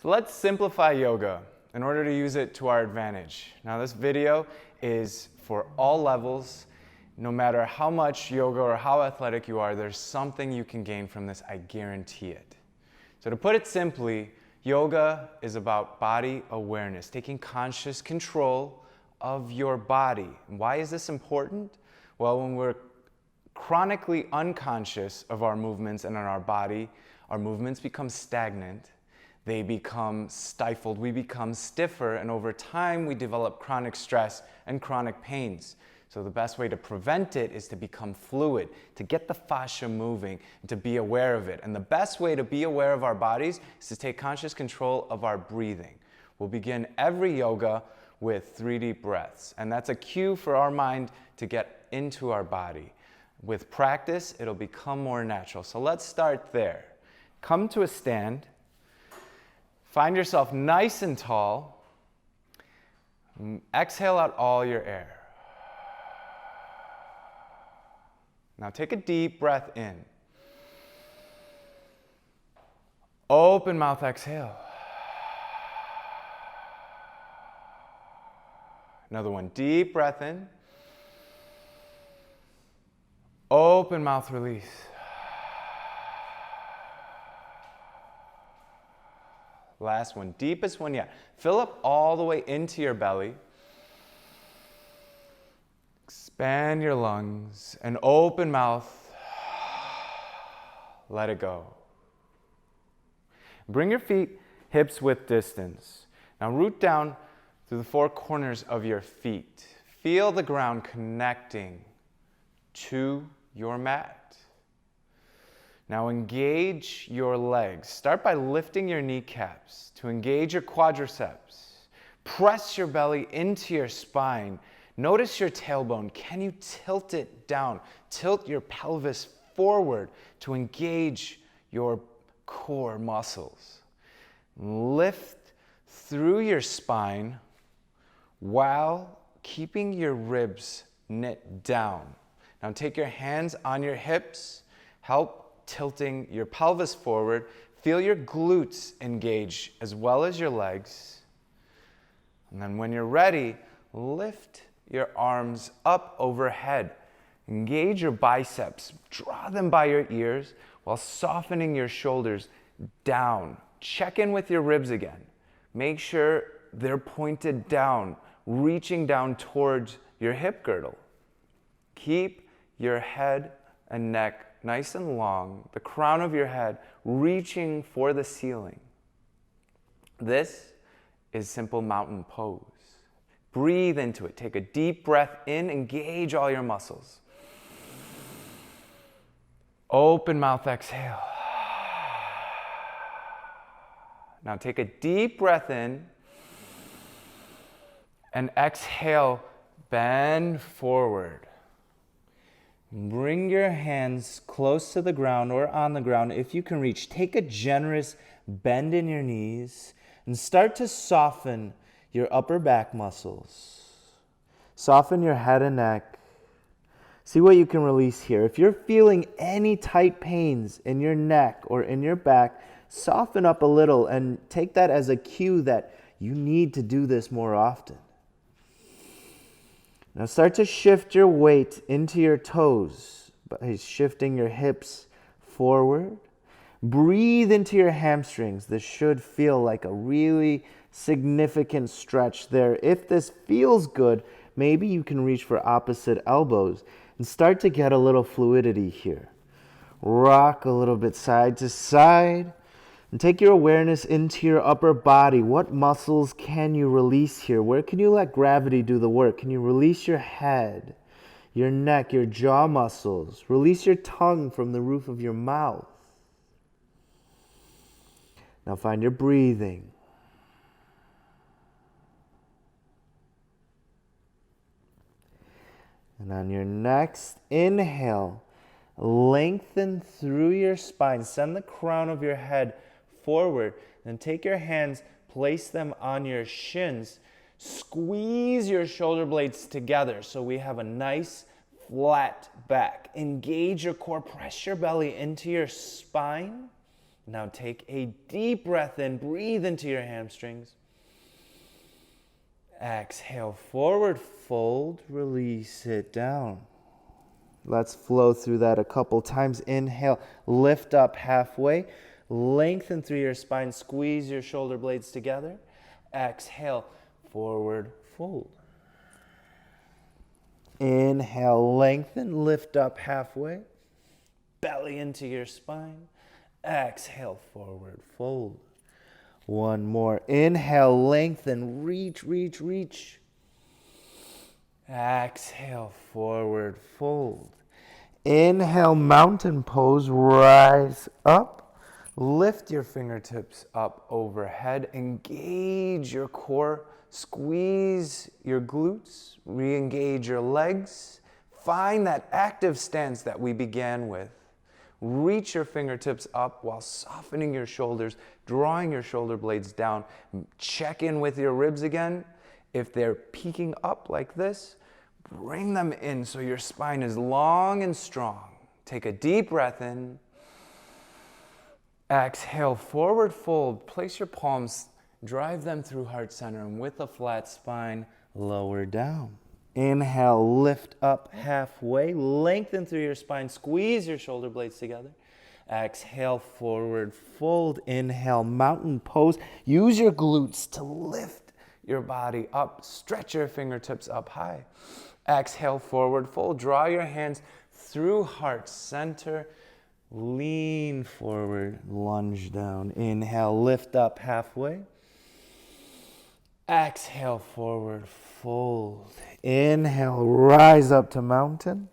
So let's simplify yoga in order to use it to our advantage. Now this video is for all levels. No matter how much yoga or how athletic you are, there's something you can gain from this, I guarantee it. So to put it simply, yoga is about body awareness, taking conscious control of your body. And why is this important? Well, when we're chronically unconscious of our movements and in our body, our movements become stagnant. They become stifled, we become stiffer, and over time we develop chronic stress and chronic pains. So the best way to prevent it is to become fluid, to get the fascia moving, and to be aware of it. And the best way to be aware of our bodies is to take conscious control of our breathing. We'll begin every yoga with 3 deep breaths, and that's a cue for our mind to get into our body. With practice, it'll become more natural. So let's start there. Come to a stand. Find yourself nice and tall. Exhale out all your air. Now take a deep breath in. Open mouth, exhale. Another one, deep breath in. Open mouth, release. Last one, deepest one yet. Fill up all the way into your belly. Expand your lungs and open mouth. Let it go. Bring your feet hips width distance. Now root down through the 4 corners of your feet. Feel the ground connecting to your mat. Now engage your legs. Start by lifting your kneecaps to engage your quadriceps. Press your belly into your spine. Notice your tailbone. Can you tilt it down? Tilt your pelvis forward to engage your core muscles. Lift through your spine while keeping your ribs knit down. Now take your hands on your hips. Help tilting your pelvis forward. Feel your glutes engage as well as your legs. And then when you're ready, lift your arms up overhead. Engage your biceps. Draw them by your ears while softening your shoulders down. Check in with your ribs again. Make sure they're pointed down, reaching down towards your hip girdle. Keep your head and neck nice and long, the crown of your head reaching for the ceiling. This is simple mountain pose. Breathe into it. Take a deep breath in, engage all your muscles. Open mouth, exhale. Now take a deep breath in and exhale, bend forward. Bring your hands close to the ground or on the ground if you can reach. Take a generous bend in your knees and start to soften your upper back muscles. Soften your head and neck. See what you can release here. If you're feeling any tight pains in your neck or in your back, soften up a little and take that as a cue that you need to do this more often. Now start to shift your weight into your toes by shifting your hips forward. Breathe into your hamstrings. This should feel like a really significant stretch there. If this feels good, maybe you can reach for opposite elbows and start to get a little fluidity here. Rock a little bit side to side. And take your awareness into your upper body. What muscles can you release here? Where can you let gravity do the work? Can you release your head, your neck, your jaw muscles? Release your tongue from the roof of your mouth. Now find your breathing. And on your next inhale, lengthen through your spine. Send the crown of your head forward. Then take your hands, place them on your shins. Squeeze your shoulder blades together so we have a nice flat back. Engage your core. Press your belly into your spine. Now take a deep breath in, breathe into your hamstrings. Exhale, forward fold, release it down. Let's flow through that a couple times. Inhale, lift up halfway, lengthen through your spine, squeeze your shoulder blades together. Exhale, forward fold. Inhale, lengthen, lift up halfway, belly into your spine. Exhale, forward fold. One more. Inhale, lengthen, reach, reach, reach. Exhale, forward fold. Inhale, mountain pose, rise up. Lift your fingertips up overhead. Engage your core. Squeeze your glutes. Re-engage your legs. Find that active stance that we began with. Reach your fingertips up while softening your shoulders, drawing your shoulder blades down. Check in with your ribs again. If they're peeking up like this, bring them in so your spine is long and strong. Take a deep breath in. Exhale, forward fold. Place your palms, drive them through heart center, and with a flat spine, lower down. Inhale, lift up halfway, lengthen through your spine, squeeze your shoulder blades together. Exhale, forward fold. Inhale, mountain pose. Use your glutes to lift your body up. Stretch your fingertips up high. Exhale, forward fold. Draw your hands through heart center. Lean forward, lunge down. Inhale, lift up halfway. Exhale, forward fold. Inhale, rise up to mountain.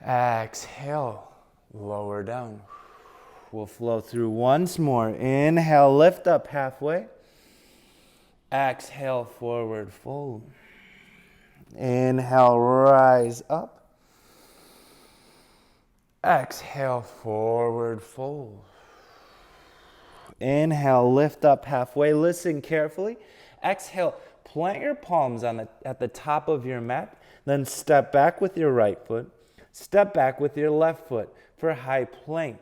Exhale, lower down. We'll flow through once more. Inhale, lift up halfway. Exhale, forward fold. Inhale, rise up. Exhale, forward fold. Inhale, lift up halfway. Listen carefully. Exhale, plant your palms at the top of your mat. Then step back with your right foot. Step back with your left foot for high plank.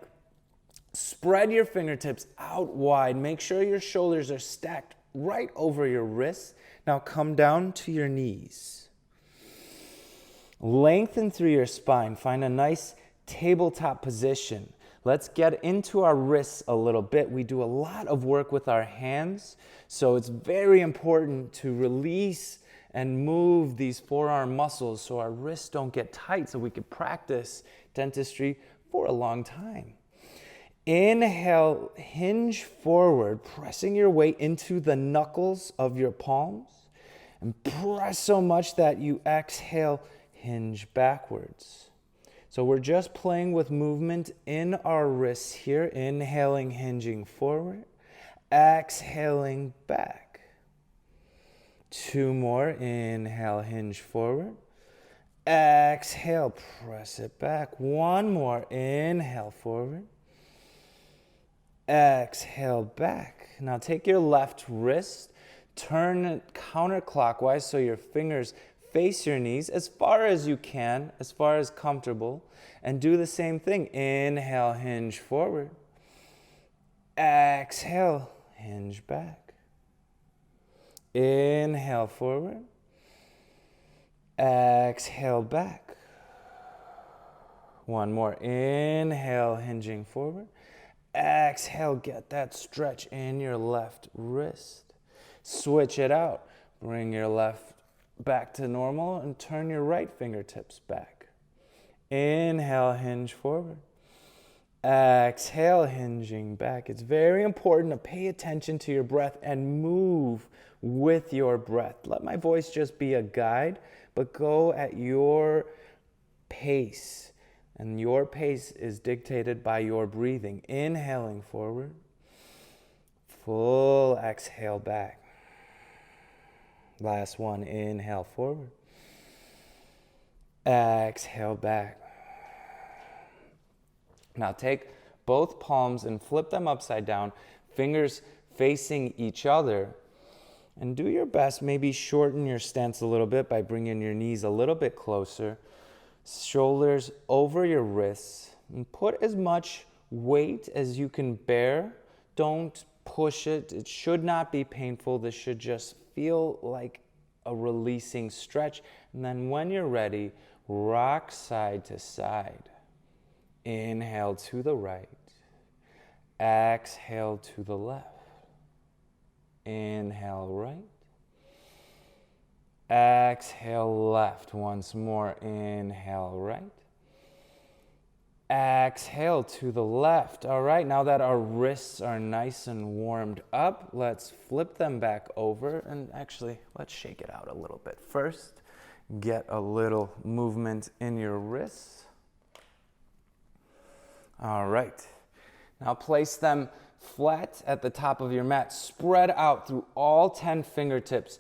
Spread your fingertips out wide. Make sure your shoulders are stacked right over your wrists. Now come down to your knees. Lengthen through your spine. Find a nice tabletop position. Let's get into our wrists a little bit. We do a lot of work with our hands, so it's very important to release and move these forearm muscles so our wrists don't get tight, so we can practice dentistry for a long time. Inhale, hinge forward, pressing your way into the knuckles of your palms, and press so much that you exhale, hinge backwards. So we're just playing with movement in our wrists here. Inhaling, hinging forward. Exhaling back. Two more. Inhale, hinge forward. Exhale, press it back. One more. Inhale forward. Exhale back. Now take your left wrist, turn it counterclockwise so your fingers face your knees as far as you can, as far as comfortable, and do the same thing. Inhale, hinge forward. Exhale, hinge back. Inhale forward. Exhale back. One more. Inhale, hinging forward. Exhale, get that stretch in your left wrist. Switch it out. Bring your left back to normal and turn your right fingertips back. Inhale, hinge forward. Exhale, hinging back. It's very important to pay attention to your breath and move with your breath. Let my voice just be a guide, but go at your pace. And your pace is dictated by your breathing. Inhaling forward. Full exhale back. Last one, inhale forward. Exhale back. Now take both palms and flip them upside down, fingers facing each other. And do your best, maybe shorten your stance a little bit by bringing your knees a little bit closer. Shoulders over your wrists. And put as much weight as you can bear. Don't push it. It should not be painful. This should just feel like a releasing stretch. And then when you're ready, rock side to side. Inhale to the right. Exhale to the left. Inhale right. Exhale left. Once more. Inhale right. Exhale to the left. All right, now that our wrists are nice and warmed up, let's flip them back over. And actually, let's shake it out a little bit. First, get a little movement in your wrists. All right. Now place them flat at the top of your mat. Spread out through all 10 fingertips.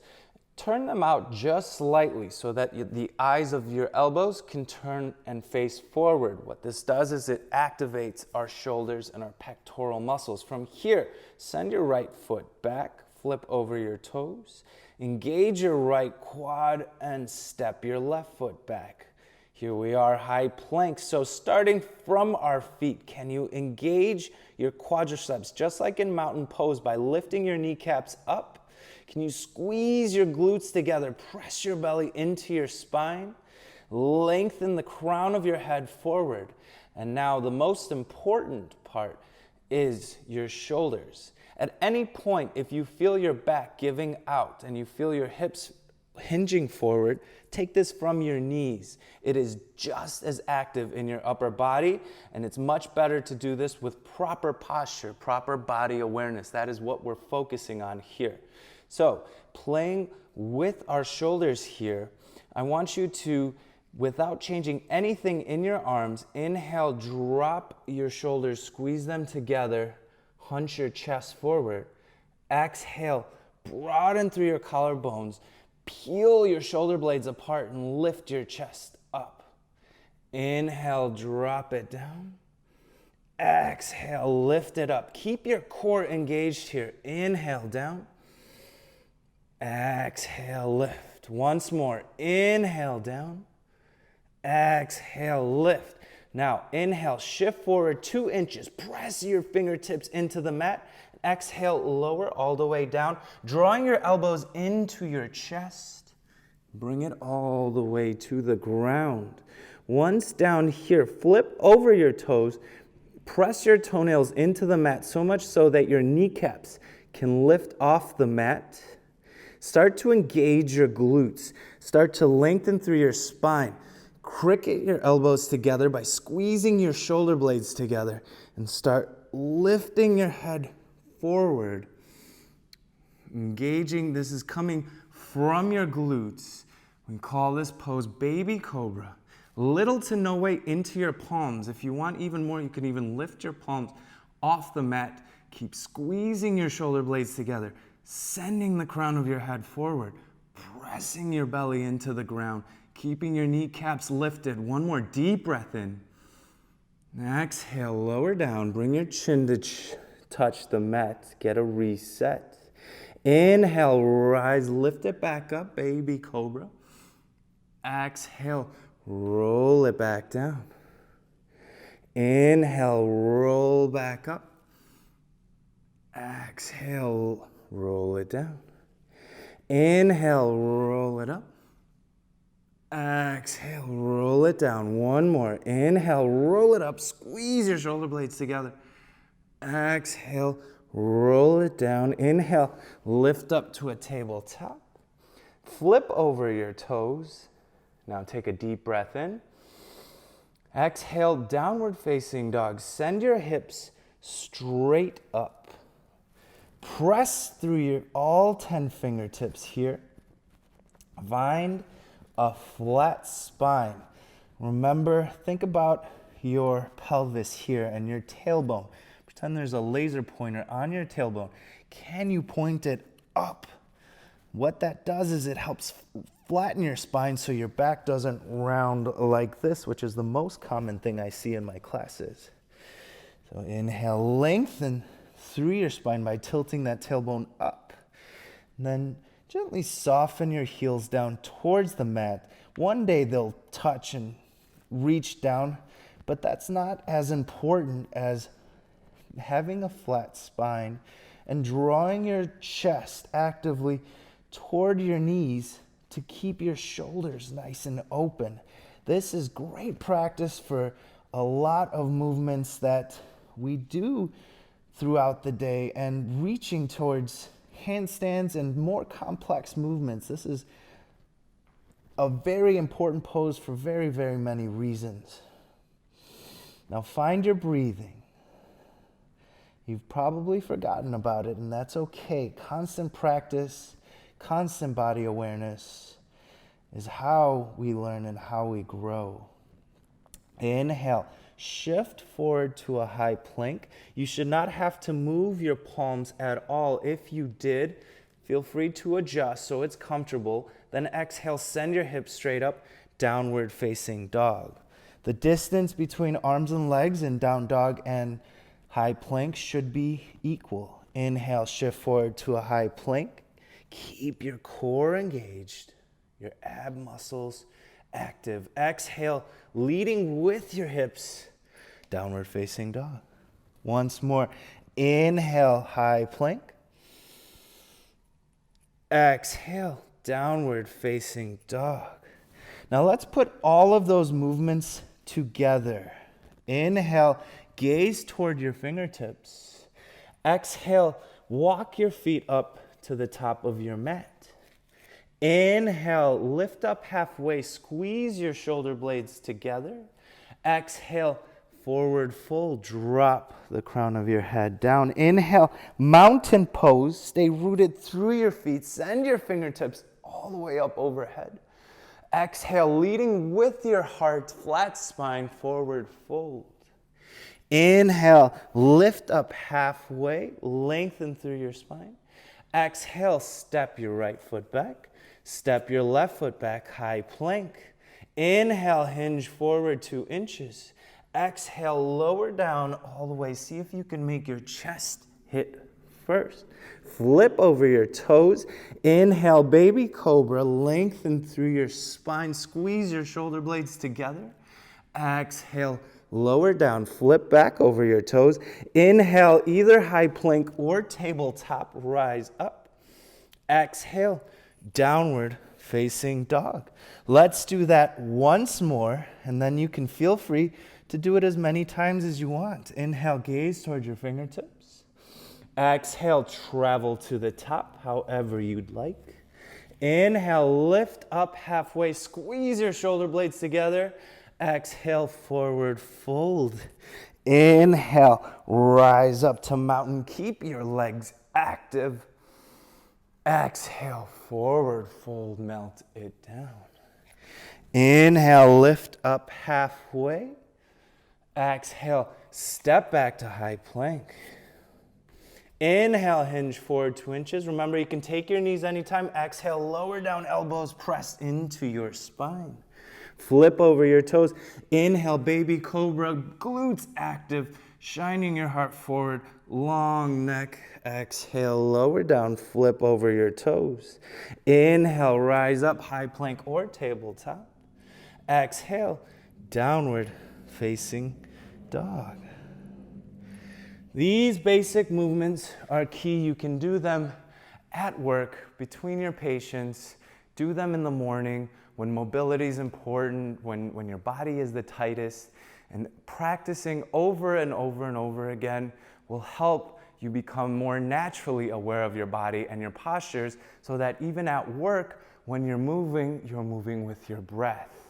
Turn them out just slightly so that the eyes of your elbows can turn and face forward. What this does is it activates our shoulders and our pectoral muscles. From here, send your right foot back, flip over your toes, engage your right quad, and step your left foot back. Here we are, high plank. So starting from our feet, can you engage your quadriceps just like in mountain pose by lifting your kneecaps up? Can you squeeze your glutes together, press your belly into your spine, lengthen the crown of your head forward. And now the most important part is your shoulders. At any point, if you feel your back giving out and you feel your hips hinging forward, take this from your knees. It is just as active in your upper body, and it's much better to do this with proper posture, proper body awareness. That is what we're focusing on here. So, playing with our shoulders here, I want you to, without changing anything in your arms, inhale, drop your shoulders, squeeze them together, hunch your chest forward. Exhale, broaden through your collarbones, peel your shoulder blades apart and lift your chest up. Inhale, drop it down. Exhale, lift it up. Keep your core engaged here. Inhale, down. Exhale, lift. Once more. Inhale, down. Exhale, lift. Now, inhale, shift forward 2 inches. Press your fingertips into the mat. Exhale, lower all the way down, drawing your elbows into your chest. Bring it all the way to the ground. Once down here, flip over your toes. Press your toenails into the mat so much so that your kneecaps can lift off the mat. Start to engage your glutes. Start to lengthen through your spine. Cricket your elbows together by squeezing your shoulder blades together and start lifting your head forward. Engaging, this is coming from your glutes. We call this pose baby cobra. Little to no weight into your palms. If you want even more, you can even lift your palms off the mat. Keep squeezing your shoulder blades together, sending the crown of your head forward, pressing your belly into the ground, keeping your kneecaps lifted. One more deep breath in. Exhale, lower down. Bring your chin to touch the mat. Get a reset. Inhale, rise, lift it back up, baby cobra. Exhale, roll it back down. Inhale, roll back up. Exhale, roll it down. Inhale, roll it up. Exhale, roll it down. One more. Inhale, roll it up. Squeeze your shoulder blades together. Exhale, roll it down. Inhale, lift up to a tabletop. Flip over your toes. Now take a deep breath in. Exhale, downward facing dog. Send your hips straight up. Press through your all 10 fingertips here. Find a flat spine. Remember, think about your pelvis here and your tailbone. Pretend there's a laser pointer on your tailbone. Can you point it up? What that does is it helps flatten your spine so your back doesn't round like this, which is the most common thing I see in my classes. So inhale, lengthen through your spine by tilting that tailbone up. And then gently soften your heels down towards the mat. One day they'll touch and reach down, but that's not as important as having a flat spine and drawing your chest actively toward your knees to keep your shoulders nice and open. This is great practice for a lot of movements that we do throughout the day and reaching towards handstands and more complex movements. This is a very important pose for very, very many reasons. Now find your breathing. You've probably forgotten about it, and that's okay. Constant practice, constant body awareness is how we learn and how we grow. Inhale, shift forward to a high plank. You should not have to move your palms at all. If you did, feel free to adjust so it's comfortable. Then exhale, send your hips straight up, downward facing dog. The distance between arms and legs in down dog and high plank should be equal. Inhale, shift forward to a high plank. Keep your core engaged, your ab muscles active. Exhale, leading with your hips, downward facing dog. Once more, inhale, high plank. Exhale, downward facing dog. Now let's put all of those movements together. Inhale, gaze toward your fingertips. Exhale, walk your feet up to the top of your mat. Inhale, lift up halfway, squeeze your shoulder blades together. Exhale, forward fold, drop the crown of your head down. Inhale, mountain pose, stay rooted through your feet, send your fingertips all the way up overhead. Exhale, leading with your heart, flat spine, forward fold. Inhale, lift up halfway, lengthen through your spine. Exhale, step your right foot back. Step your left foot back, high plank. Inhale, hinge forward 2 inches. Exhale, lower down all the way. See if you can make your chest hit first. Flip over your toes. Inhale, baby cobra. Lengthen through your spine. Squeeze your shoulder blades together. Exhale, lower down. Flip back over your toes. Inhale, either high plank or tabletop. Rise up. Exhale, downward facing dog. Let's do that once more, and then you can feel free to do it as many times as you want. Inhale, gaze towards your fingertips. Exhale, travel to the top however you'd like. Inhale, lift up halfway, squeeze your shoulder blades together. Exhale, forward fold. Inhale, rise up to mountain. Keep your legs active. Exhale, forward fold, melt it down. Inhale, lift up halfway. Exhale, step back to high plank. Inhale, hinge forward 2 inches. Remember, you can take your knees anytime. Exhale, lower down elbows, press into your spine. Flip over your toes. Inhale, baby cobra, glutes active, shining your heart forward, long neck. Exhale, lower down, flip over your toes. Inhale, rise up, high plank or tabletop. Exhale, downward facing dog. These basic movements are key. You can do them at work, between your patients. Do them in the morning when mobility is important, when your body is the tightest. And practicing over and over and over again will help you become more naturally aware of your body and your postures, so that even at work, when you're moving with your breath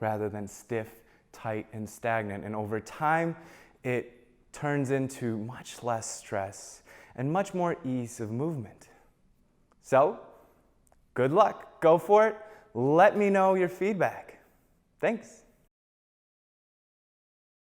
rather than stiff, tight, and stagnant. And over time, it turns into much less stress and much more ease of movement. So, good luck. Go for it. Let me know your feedback. Thanks.